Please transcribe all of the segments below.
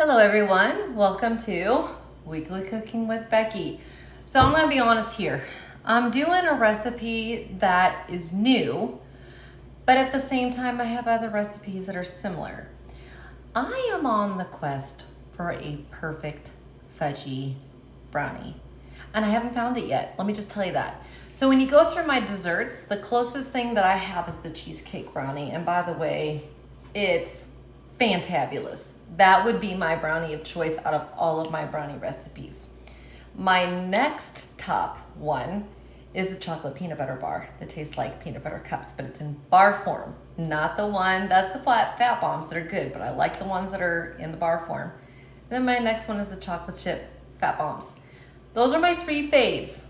Hello everyone, welcome to Weekly Cooking with Becky. So I'm going to be honest here. I'm doing a recipe that is new, but at the same time I have other recipes that are similar. I am on the quest for a perfect fudgy brownie, and I haven't found it yet. Let me just tell you that. So when you go through my desserts, the closest thing that I have is the cheesecake brownie, and by the way, it's fantabulous. That would be my brownie of choice out of all of my brownie recipes. My next top one is the chocolate peanut butter bar that tastes like peanut butter cups, but it's in bar form. Not the one, that's the fat bombs that are good, but I like the ones that are in the bar form. Then my next one is the chocolate chip fat bombs. Those are my three faves,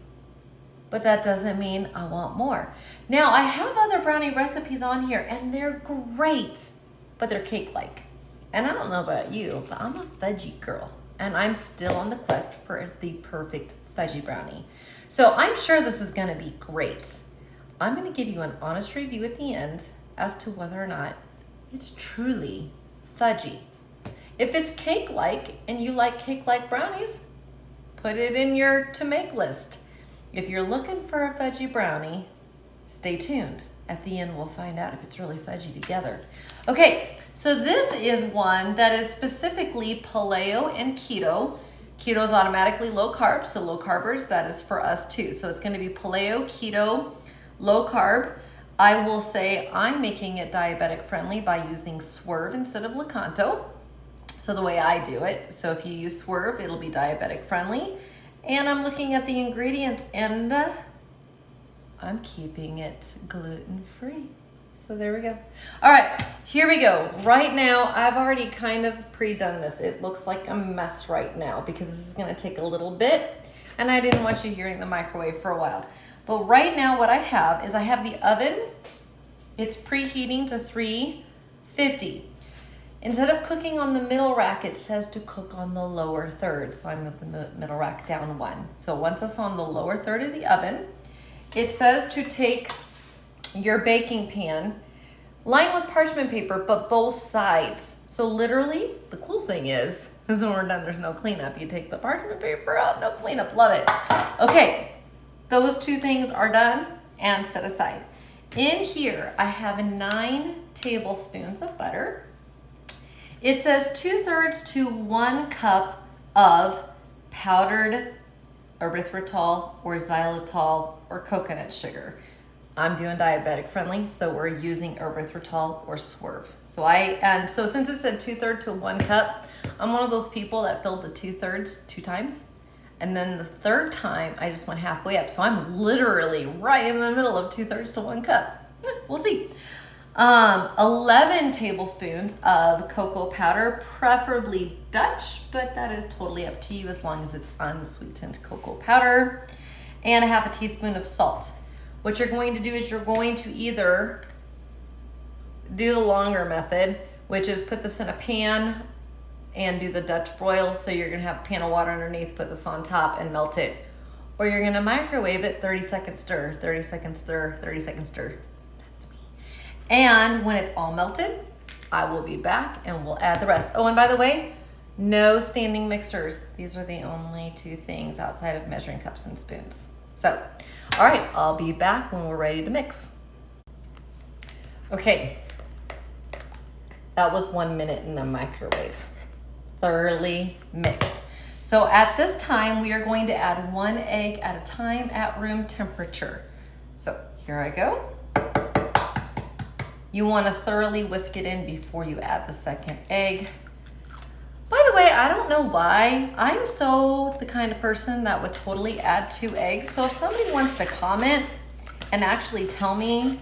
but that doesn't mean I want more. Now, I have other brownie recipes on here, and they're great, but they're cake-like. And I don't know about you, but I'm a fudgy girl, and I'm still on the quest for the perfect fudgy brownie. So I'm sure this is gonna be great. I'm gonna give you an honest review at the end as to whether or not it's truly fudgy. If it's cake-like and you like cake-like brownies, put it in your to-make list. If you're looking for a fudgy brownie, stay tuned. At the end, we'll find out if it's really fudgy together. Okay, so this is one that is specifically paleo and keto. Keto is automatically low carb, so low carbers, that is for us too. So it's gonna be paleo, keto, low carb. I will say I'm making it diabetic friendly by using Swerve instead of Lakanto. So the way I do it, so if you use Swerve, it'll be diabetic friendly. And I'm looking at the ingredients and I'm keeping it gluten-free. So there we go. All right, here we go. Right now, I've already kind of pre-done this. It looks like a mess right now because this is gonna take a little bit, and I didn't want you hearing the microwave for a while. But right now what I have is I have the oven. It's preheating to 350. Instead of cooking on the middle rack, it says to cook on the lower third. So I moved the middle rack down one. So once it's on the lower third of the oven, it says to take your baking pan, line with parchment paper, but both sides. So literally, the cool thing is when we're done, there's no cleanup. You take the parchment paper out, no cleanup, love it. Okay, those two things are done and set aside. In here, I have 9 tablespoons of butter. It says 2/3 to 1 cup of powdered erythritol or xylitol or coconut sugar. I'm doing diabetic friendly, so we're using erythritol or Swerve. So since it said 2/3 to 1 cup, I'm one of those people that filled the 2/3 2 times. And then the third time, I just went halfway up. So I'm literally right in the middle of 2/3 to 1 cup. We'll see. 11 tablespoons of cocoa powder, preferably Dutch, but that is totally up to you as long as it's unsweetened cocoa powder, and 1/2 teaspoon of salt. What you're going to do is you're going to either do the longer method, which is put this in a pan and do the Dutch broil. So you're gonna have a pan of water underneath, put this on top and melt it. Or you're gonna microwave it, 30 seconds stir, 30 seconds stir, 30 seconds stir. And when it's all melted, I will be back and we'll add the rest. Oh, and by the way, no standing mixers. These are the only 2 things outside of measuring cups and spoons. So, all right, I'll be back when we're ready to mix. Okay, that was 1 minute in the microwave. Thoroughly mixed. So at this time, we are going to add 1 egg at a time at room temperature. So here I go. You want to thoroughly whisk it in before you add the second egg. By the way, I don't know why. I'm so the kind of person that would totally add 2 eggs. So if somebody wants to comment and actually tell me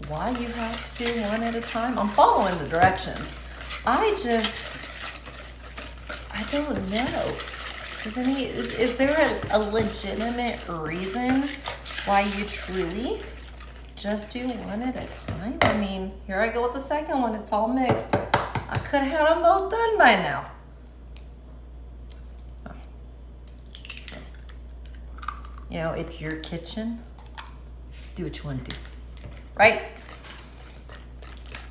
why you have to do 1 at a time, I'm following the directions. I don't know. Is there a legitimate reason why you truly just do 1 at a time? I mean, here I go with the second one. It's all mixed. I could have had them both done by now. You know, it's your kitchen. Do what you want to do, right?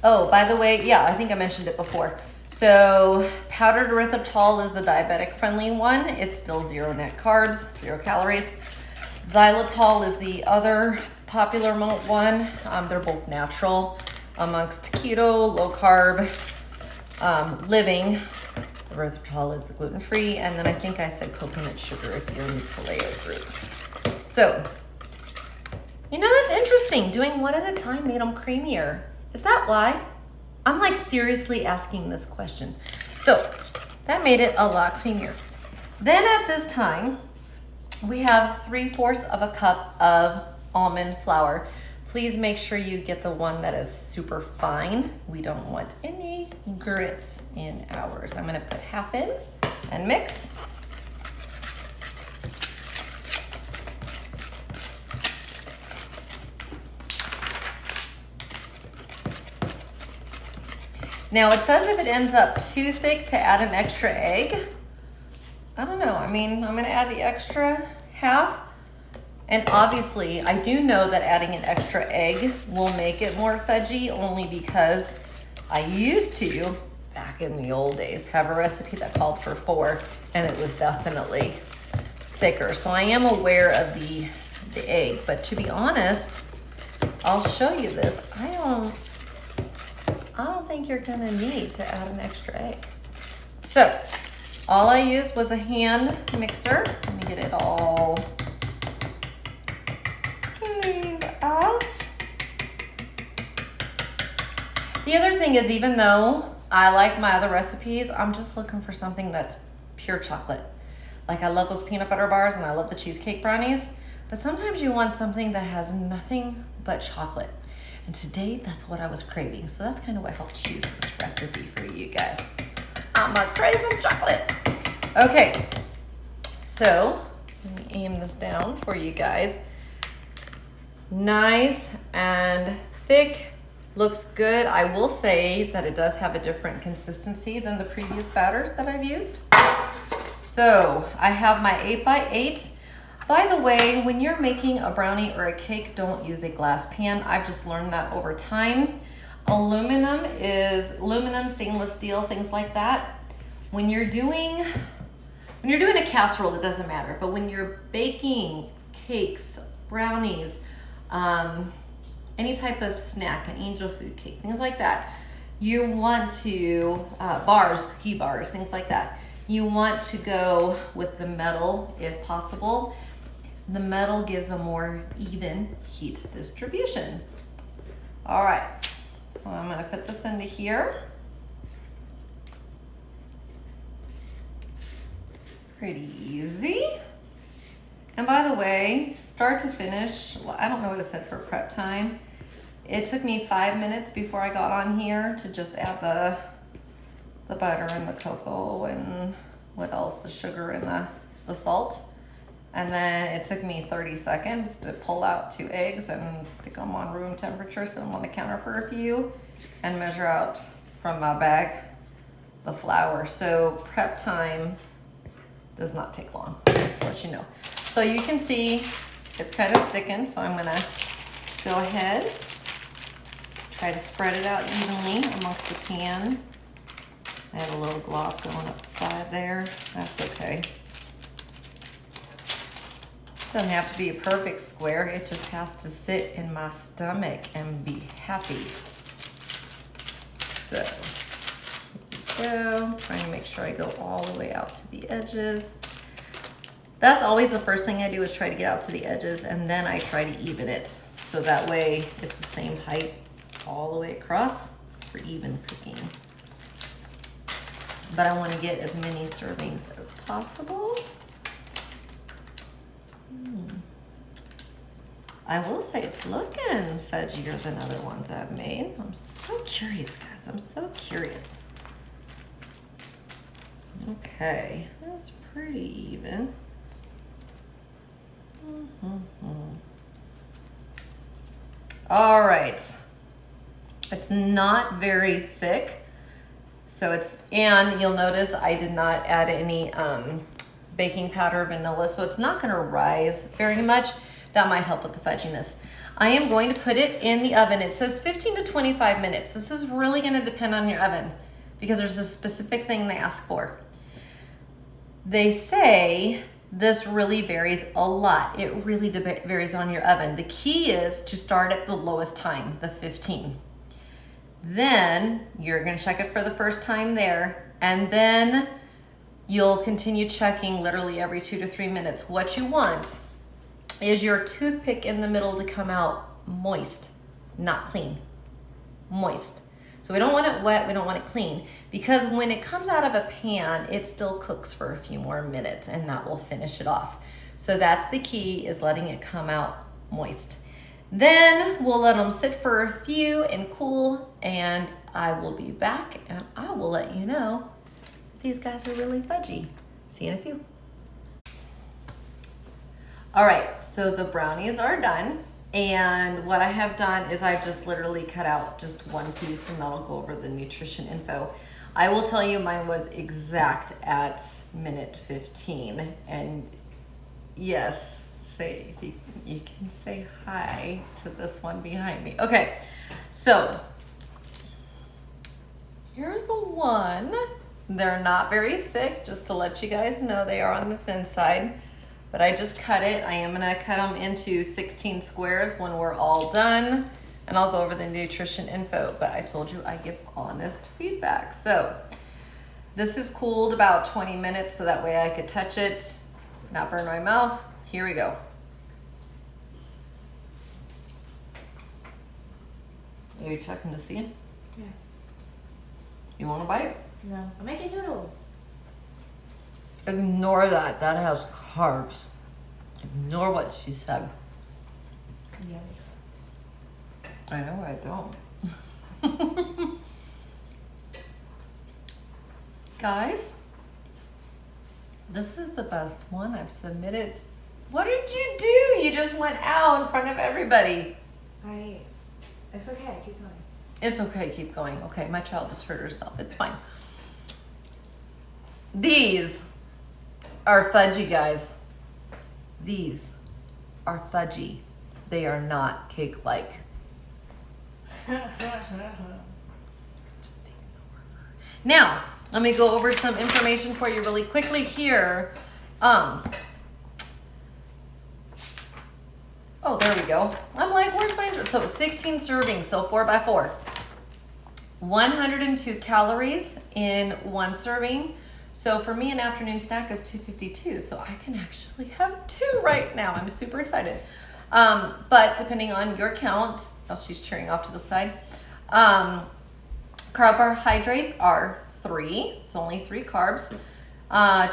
Oh, by the way, yeah, I think I mentioned it before. So powdered erythritol is the diabetic friendly one. It's still 0 net carbs, 0 calories. Xylitol is the other popular one. They're both natural amongst keto, low carb, living. Erythritol is the gluten-free, and then I think I said coconut sugar if you're in the paleo group. So, you know, that's interesting. Doing one at a time made them creamier. Is that why? I'm like seriously asking this question. So that made it a lot creamier. Then at this time, we have 3/4 of a cup of almond flour. Please make sure you get the one that is super fine. We don't want any grits in ours. I'm gonna put half in and mix. Now it says if it ends up too thick to add an extra egg. I don't know, I mean, I'm gonna add the extra half. And obviously, I do know that adding an extra egg will make it more fudgy, only because I used to, back in the old days, have a recipe that called for 4, and it was definitely thicker. So I am aware of the egg, but to be honest, I'll show you this. I don't think you're gonna need to add an extra egg. So, all I used was a hand mixer. Let me get it all out. The other thing is, even though I like my other recipes, I'm just looking for something that's pure chocolate. Like, I love those peanut butter bars and I love the cheesecake brownies, but sometimes you want something that has nothing but chocolate. And today, that's what I was craving. So that's kind of what helped choose this recipe for you guys. I'm a craving chocolate. Okay, so let me aim this down for you guys. Nice and thick, looks good. I will say that it does have a different consistency than the previous batters that I've used. So I have my 8x8. By the way, when you're making a brownie or a cake, don't use a glass pan. I've just learned that over time. Aluminum, stainless steel, things like that. When you're doing a casserole, it doesn't matter. But when you're baking cakes, brownies, any type of snack, an angel food cake, things like that, you want to, bars, cookie bars, things like that, you want to go with the metal if possible. The metal gives a more even heat distribution. All right, so I'm gonna put this into here. Pretty easy. And by the way, start to finish, well, I don't know what it said for prep time. It took me 5 minutes before I got on here to just add the butter and the cocoa and what else, the sugar and the salt. And then it took me 30 seconds to pull out 2 eggs and stick them on room temperature, sit them on the counter for a few, and measure out from my bag the flour. So prep time does not take long, just to let you know. So you can see it's kind of sticking, so I'm gonna go ahead, try to spread it out evenly amongst the pan. I have a little glop going up the side there, that's okay. Doesn't have to be a perfect square, it just has to sit in my stomach and be happy. So, here we go, trying to make sure I go all the way out to the edges. That's always the first thing I do, is try to get out to the edges, and then I try to even it. So that way it's the same height all the way across for even cooking. But I want to get as many servings as possible. I will say it's looking fudgier than other ones I've made. I'm so curious, guys. I'm so curious. Okay, that's pretty even. All right. It's not very thick. So and you'll notice I did not add any baking powder or vanilla, so it's not gonna rise very much. That might help with the fudginess. I am going to put it in the oven. It says 15 to 25 minutes. This is really gonna depend on your oven. because there's a specific thing they ask for. They say this really varies a lot. It really varies on your oven. The key is to start at the lowest time, the 15. Then you're gonna check it for the first time there, and then you'll continue checking literally every 2 to 3 minutes. What you want is your toothpick in the middle to come out moist, not clean, moist. So we don't want it wet, we don't want it clean, because when it comes out of a pan, it still cooks for a few more minutes and that will finish it off. So that's the key, is letting it come out moist. Then we'll let them sit for a few and cool, and I will be back and I will let you know if these guys are really fudgy. See you in a few. All right, so the brownies are done. And what I have done is I've just literally cut out just one piece, and that'll go over the nutrition info. I will tell you mine was exact at minute 15. And yes, you can say hi to this one behind me. Okay, so here's the one. They're not very thick, just to let you guys know they are on the thin side. But I just cut it. I am gonna cut them into 16 squares when we're all done, and I'll go over the nutrition info, but I told you I give honest feedback. So this is cooled about 20 minutes so that way I could touch it, not burn my mouth. Here we go. Are you checking to see? Yeah. You wanna bite? No. I'm making noodles. Ignore that. That has carbs. Ignore what she said. Yummy carbs. I know I don't. Guys, this is the best one I've submitted. What did you do? You just went out in front of everybody. It's okay. Keep going. It's okay. Keep going. Okay, my child just hurt herself. It's fine. These are fudgy, guys. These are fudgy. They are not cake-like. Now, let me go over some information for you really quickly here. Oh, there we go. I'm like, where's my, so 16 servings, so 4 by 4. 102 calories in one serving. So for me, an afternoon snack is 252. So I can actually have 2 right now. I'm super excited. But depending on your count, oh, she's cheering off to the side. Carbohydrates are 3. It's only 3 carbs.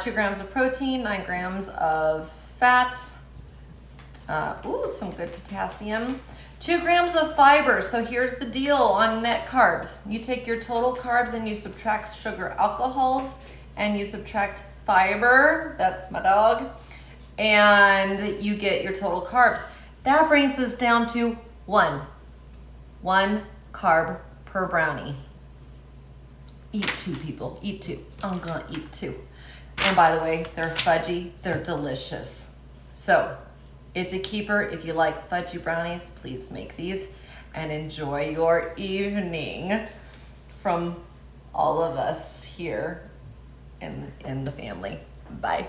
2 grams of protein, 9 grams of fats. Some good potassium. 2 grams of fiber. So here's the deal on net carbs. You take your total carbs and you subtract sugar alcohols, and you subtract fiber, that's my dog, and you get your total carbs. That brings this down to 1 carb per brownie. Eat 2, people, eat 2. I'm gonna eat 2. And by the way, they're fudgy, they're delicious. So it's a keeper. If you like fudgy brownies, please make these and enjoy your evening from all of us here in the family. Bye.